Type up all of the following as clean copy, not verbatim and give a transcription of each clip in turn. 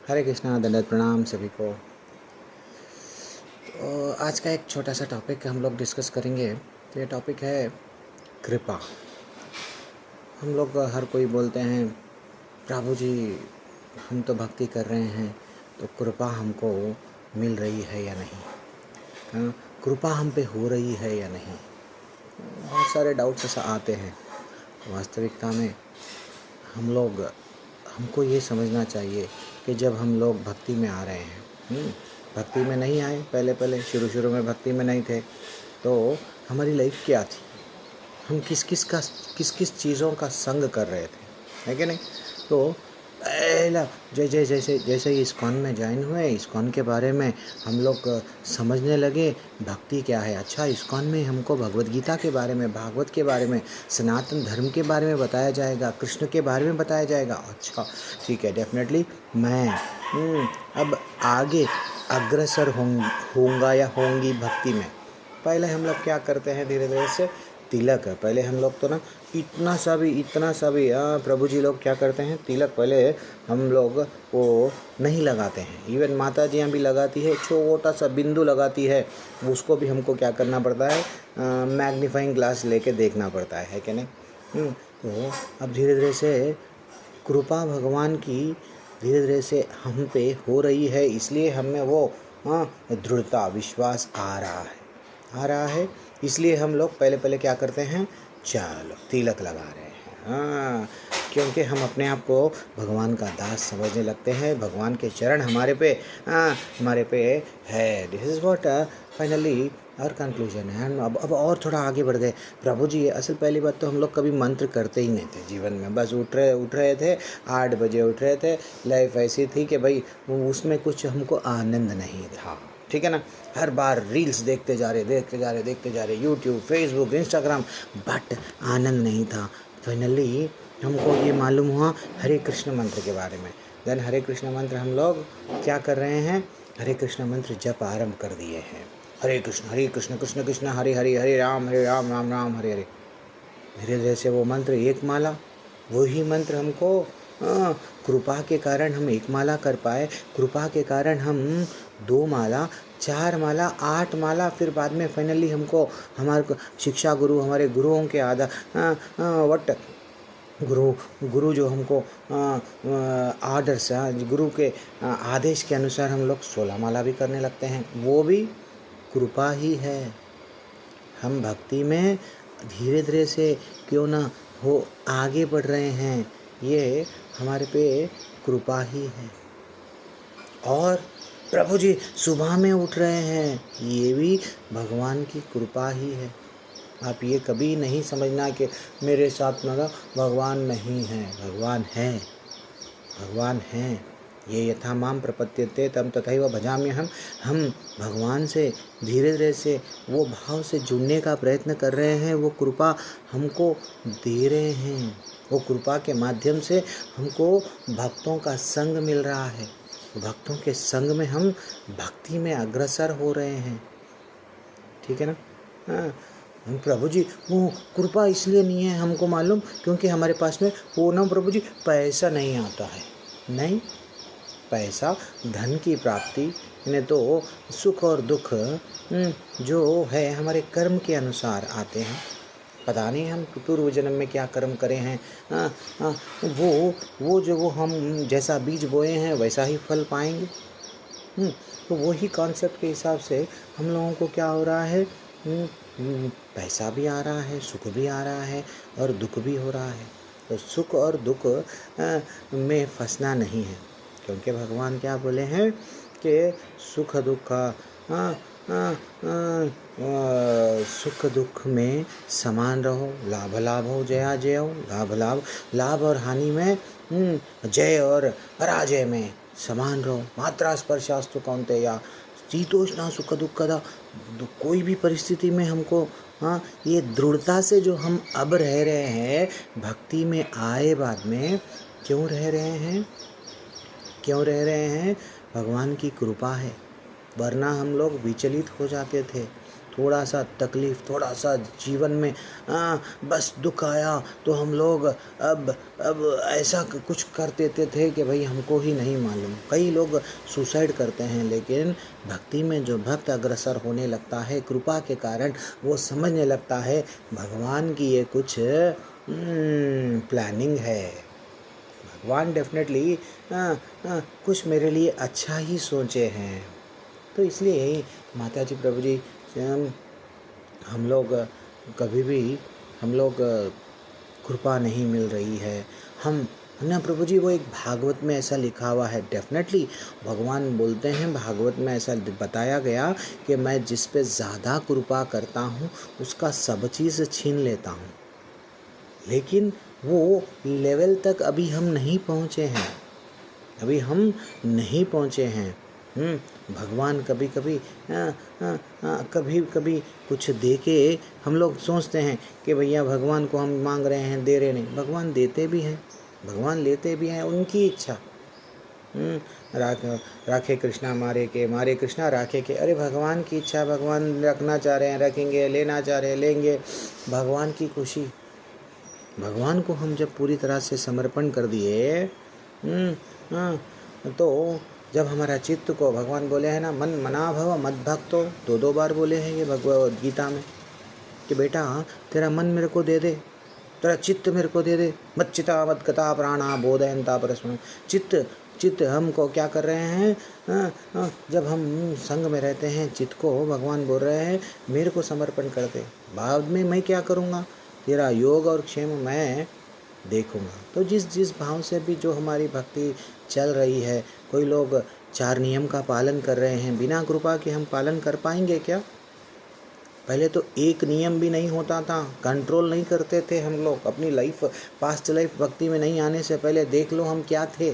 हरे कृष्णा, दंडवत प्रणाम सभी को। तो आज का एक छोटा सा टॉपिक हम लोग डिस्कस करेंगे। तो ये टॉपिक है कृपा। हम लोग हर कोई बोलते हैं प्रभु जी हम तो भक्ति कर रहे हैं तो कृपा हमको मिल रही है या नहीं, कृपा हम पे हो रही है या नहीं। बहुत सारे डाउट्स ऐसा आते हैं। वास्तविकता में हमको ये समझना चाहिए कि जब हम लोग भक्ति में आ रहे हैं, भक्ति में नहीं आए, पहले शुरू में भक्ति में नहीं थे, तो हमारी लाइफ क्या थी, हम किस किस चीज़ों का संग कर रहे थे, है कि नहीं। तो पहला जैसे ही इस्कॉन में ज्वाइन हुए, इस्कॉन के बारे में हम लोग समझने लगे भक्ति क्या है। अच्छा, इस्कॉन में हमको भगवद गीता के बारे में, भागवत के बारे में, सनातन धर्म के बारे में बताया जाएगा, कृष्ण के बारे में बताया जाएगा। अच्छा ठीक है, डेफिनेटली मैं अब आगे अग्रसर होऊंगा या होंगी भक्ति में। पहले हम लोग क्या करते हैं, धीरे धीरे से तिलक है। पहले हम लोग तो ना इतना सा भी प्रभु जी लोग क्या करते हैं, तिलक पहले हम लोग वो नहीं लगाते हैं। इवन माता जी भी लगाती है, छोटा सा बिंदु लगाती है, उसको भी हमको क्या करना पड़ता है, मैग्नीफाइंग ग्लास लेके देखना पड़ता है कि नहीं। तो अब धीरे धीरे से कृपा भगवान की धीरे धीरे से हम पे हो रही है, इसलिए हमें वो दृढ़ता विश्वास आ रहा है। इसलिए हम लोग पहले क्या करते हैं, चलो तिलक लगा रहे हैं, क्योंकि हम अपने आप को भगवान का दास समझने लगते हैं। भगवान के चरण हमारे पे है। दिस इज़ व्हाट फाइनली और कंक्लूजन है। अब और थोड़ा आगे बढ़ गए। प्रभु जी असल पहली बात तो हम लोग कभी मंत्र करते ही नहीं थे जीवन में। बस उठ रहे थे, 8 बजे उठ रहे थे। लाइफ ऐसी थी कि भाई उसमें कुछ हमको आनंद नहीं था, ठीक है ना। हर बार रील्स देखते जा रहे, यूट्यूब, फेसबुक, इंस्टाग्राम, बट आनंद नहीं था। फाइनली हमको ये मालूम हुआ हरे कृष्ण मंत्र के बारे में। देन हरे कृष्ण मंत्र हम लोग क्या कर रहे हैं, हरे कृष्ण मंत्र जप आरंभ कर दिए हैं। हरे कृष्ण कृष्ण कृष्ण हरे हरे, हरे राम राम राम हरे हरे। धीरे धीरे से वो मंत्र एक माला, वही मंत्र हमको कृपा के कारण हम एक माला कर पाए। कृपा के कारण हम 2 माला, 4 माला, 8 माला, फिर बाद में फाइनली हमको हमारे शिक्षा गुरु, हमारे गुरुओं के गुरु जो हमको आर्डर्स, गुरु के आदेश के अनुसार हम लोग 16 माला भी करने लगते हैं। वो भी कृपा ही है। हम भक्ति में धीरे धीरे से क्यों ना हो आगे बढ़ रहे हैं, ये हमारे पे कृपा ही है। और प्रभु जी सुबह में उठ रहे हैं, ये भी भगवान की कृपा ही है। आप ये कभी नहीं समझना कि मेरे साथ में भगवान नहीं है। भगवान है। ये यथा माम प्रपद्यते तम तथैव भजाम्यहम्। हम भगवान से धीरे धीरे से वो भाव से जुड़ने का प्रयत्न कर रहे हैं। वो कृपा हमको दे रहे हैं। वो कृपा के माध्यम से हमको भक्तों का संग मिल रहा है। भक्तों के संग में हम भक्ति में अग्रसर हो रहे हैं, ठीक है ना। हम प्रभु जी वो कृपा इसलिए नहीं है हमको मालूम क्योंकि हमारे पास में वो ना प्रभु जी पैसा नहीं आता है। नहीं, पैसा धन की प्राप्ति ने तो सुख और दुख जो है हमारे कर्म के अनुसार आते हैं। पता नहीं हम पूर्व जन्म में क्या कर्म करे हैं, वो हम जैसा बीज बोए हैं वैसा ही फल पाएंगे। तो वही कॉन्सेप्ट के हिसाब से हम लोगों को क्या हो रहा है, पैसा भी आ रहा है, सुख भी आ रहा है और दुख भी हो रहा है। तो सुख और दुख में फंसना नहीं है, क्योंकि भगवान क्या बोले हैं कि सुख दुख सुख दुख में समान रहो, लाभ हो जया जय हो। लाभ और हानि में, जय और पराजय में समान रहो। मात्रा स्पर्शास्तु कौन्तेय शीतोष्ण सुख दुखदा। कोई भी परिस्थिति में हमको ये दृढ़ता से जो हम अब रह रहे हैं भक्ति में आए बाद में, क्यों रह रहे हैं, भगवान की कृपा है। वरना हम लोग विचलित हो जाते थे। थोड़ा सा तकलीफ़, थोड़ा सा जीवन में बस दुख आया तो हम लोग अब ऐसा कुछ कर देते थे कि भाई हमको ही नहीं मालूम। कई लोग सुसाइड करते हैं, लेकिन भक्ति में जो भक्त अग्रसर होने लगता है, कृपा के कारण वो समझने लगता है भगवान की ये कुछ प्लानिंग है। भगवान डेफिनेटली कुछ मेरे लिए अच्छा ही सोचे हैं। तो इसलिए माता जी, प्रभु जी, हम लोग कभी भी हम लोग कृपा नहीं मिल रही है, हम ना प्रभु जी, वो एक भागवत में ऐसा लिखा हुआ है। डेफिनेटली भगवान बोलते हैं, भागवत में ऐसा बताया गया कि मैं जिस पे ज़्यादा कृपा करता हूँ उसका सब चीज़ छीन लेता हूँ। लेकिन वो लेवल तक अभी हम नहीं पहुँचे हैं, अभी हम नहीं पहुँचे हैं। भगवान कभी कभी कभी कभी कुछ दे के हम लोग सोचते हैं कि भैया भगवान को हम मांग रहे हैं, दे रहे नहीं। भगवान देते भी हैं, भगवान लेते भी हैं, उनकी इच्छा। राखे कृष्णा मारे के, मारे कृष्णा राखे के। अरे भगवान की इच्छा, भगवान रखना चाह रहे हैं रखेंगे, लेना चाह रहे हैं लेंगे। भगवान की खुशी। भगवान को हम जब पूरी तरह से समर्पण कर दिए, तो जब हमारा चित्त को, भगवान बोले हैं ना, मन मना भव मद भक्तो, दो बार बोले हैं ये भगवद गीता में कि बेटा तेरा मन मेरे को दे दे, तेरा चित्त मेरे को दे दे। मत चिता मत गता प्राणा बोधयन्ता परस्मैं। चित्त हमको क्या कर रहे हैं? जब हम संग में रहते हैं, चित्त को भगवान बोल रहे हैं मेरे को समर्पण कर दे, बाद में मैं क्या करूँगा, तेरा योग और क्षेम मैं देखूंगा। तो जिस भाव से भी जो हमारी भक्ति चल रही है, कोई लोग 4 नियम का पालन कर रहे हैं, बिना कृपा के हम पालन कर पाएंगे क्या? पहले तो एक नियम भी नहीं होता था, कंट्रोल नहीं करते थे हम लोग अपनी लाइफ, पास्ट लाइफ। भक्ति में नहीं आने से पहले देख लो हम क्या थे।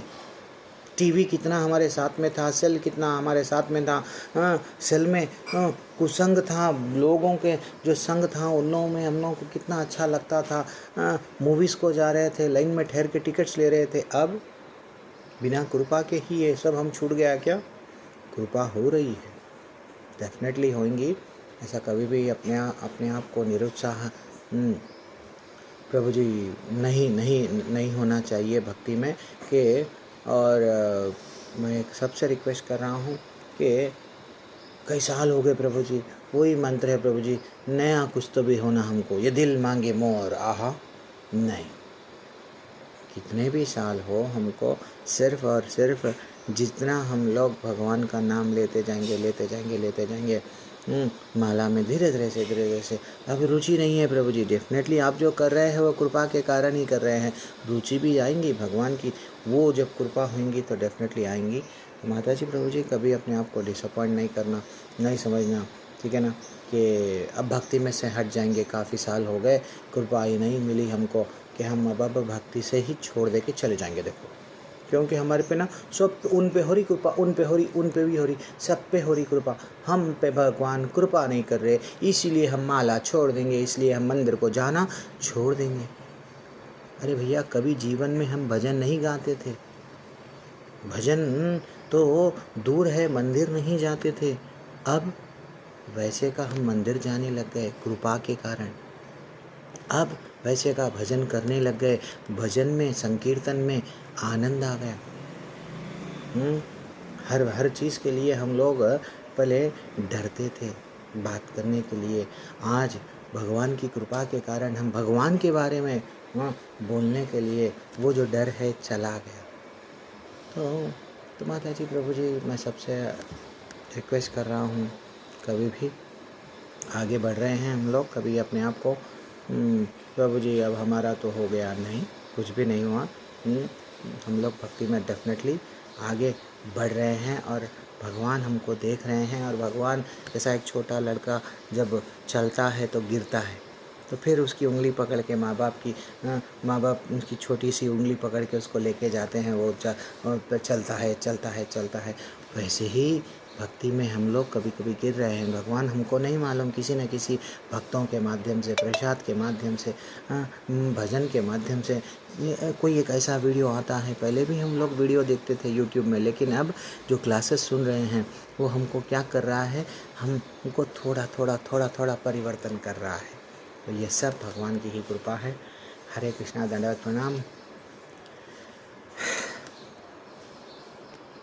टीवी कितना हमारे साथ में था, सेल कितना हमारे साथ में था। सेल में कुसंग था, लोगों के जो संग था उन लोगों में हम लोगों को कितना अच्छा लगता था। मूवीज़ को जा रहे थे, लाइन में ठहर के टिकट्स ले रहे थे। अब बिना कृपा के ही ये सब हम छूट गया क्या? कृपा हो रही है, डेफिनेटली होंगी। ऐसा कभी भी अपने आप को निरुत्साह प्रभु जी नहीं होना चाहिए भक्ति में कि। और मैं सबसे रिक्वेस्ट कर रहा हूँ कि कई साल हो गए प्रभु जी, वही मंत्र है प्रभु जी, नया कुछ तो भी होना हमको, ये दिल मांगे मोर आहा नहीं। कितने भी साल हो, हमको सिर्फ और सिर्फ जितना हम लोग भगवान का नाम लेते जाएंगे माला में धीरे धीरे से अब रुचि नहीं है प्रभु जी। डेफिनेटली आप जो कर रहे हैं वो कृपा के कारण ही कर रहे हैं। रुचि भी आएंगी भगवान की, वो जब कृपा होंगी तो डेफिनेटली आएंगी। माता जी, प्रभु जी, कभी अपने आप को डिसअपॉइंट नहीं करना, नहीं समझना, ठीक है ना, कि अब भक्ति में से हट जाएंगे, काफ़ी साल हो गए, कृपा ही नहीं मिली हमको, कि हम अब भक्ति से ही छोड़ दे के चले जाएंगे। देखो, क्योंकि हमारे पे ना सब उन पे हो रही कृपा, उन पे भी हो रही, सब पे हो रही कृपा, हम पे भगवान कृपा नहीं कर रहे, इसीलिए हम माला छोड़ देंगे, इसलिए हम मंदिर को जाना छोड़ देंगे। अरे भैया, कभी जीवन में हम भजन नहीं गाते थे, भजन तो दूर है, मंदिर नहीं जाते थे। अब वैसे का हम मंदिर जाने लग गए कृपा के कारण। अब वैसे का भजन करने लग गए, भजन में, संकीर्तन में आनंद आ गया। हर चीज़ के लिए हम लोग पहले डरते थे बात करने के लिए। आज भगवान की कृपा के कारण हम भगवान के बारे में बोलने के लिए वो जो डर है चला गया। तो माता जी, प्रभु जी, मैं सबसे रिक्वेस्ट कर रहा हूँ, कभी भी आगे बढ़ रहे हैं हम लोग, कभी अपने आप को प्रभु जी अब हमारा तो हो गया, नहीं, कुछ भी नहीं हुआ। हम लोग भक्ति में डेफिनेटली आगे बढ़ रहे हैं और भगवान हमको देख रहे हैं। और भगवान जैसा एक छोटा लड़का जब चलता है तो गिरता है, तो फिर उसकी उंगली पकड़ के माँ बाप उसकी छोटी सी उंगली पकड़ के उसको लेके जाते हैं, वो चलता है। वैसे ही भक्ति में हम लोग कभी कभी गिर रहे हैं। भगवान हमको नहीं मालूम, किसी न किसी भक्तों के माध्यम से, प्रसाद के माध्यम से, भजन के माध्यम से कोई एक ऐसा वीडियो आता है। पहले भी हम लोग वीडियो देखते थे यूट्यूब में, लेकिन अब जो क्लासेस सुन रहे हैं वो हमको क्या कर रहा है, हमको थोड़ा थोड़ा थोड़ा थोड़ा परिवर्तन कर रहा है। तो ये सब भगवान की ही कृपा है। हरे कृष्णा, दंडवत प्रणाम।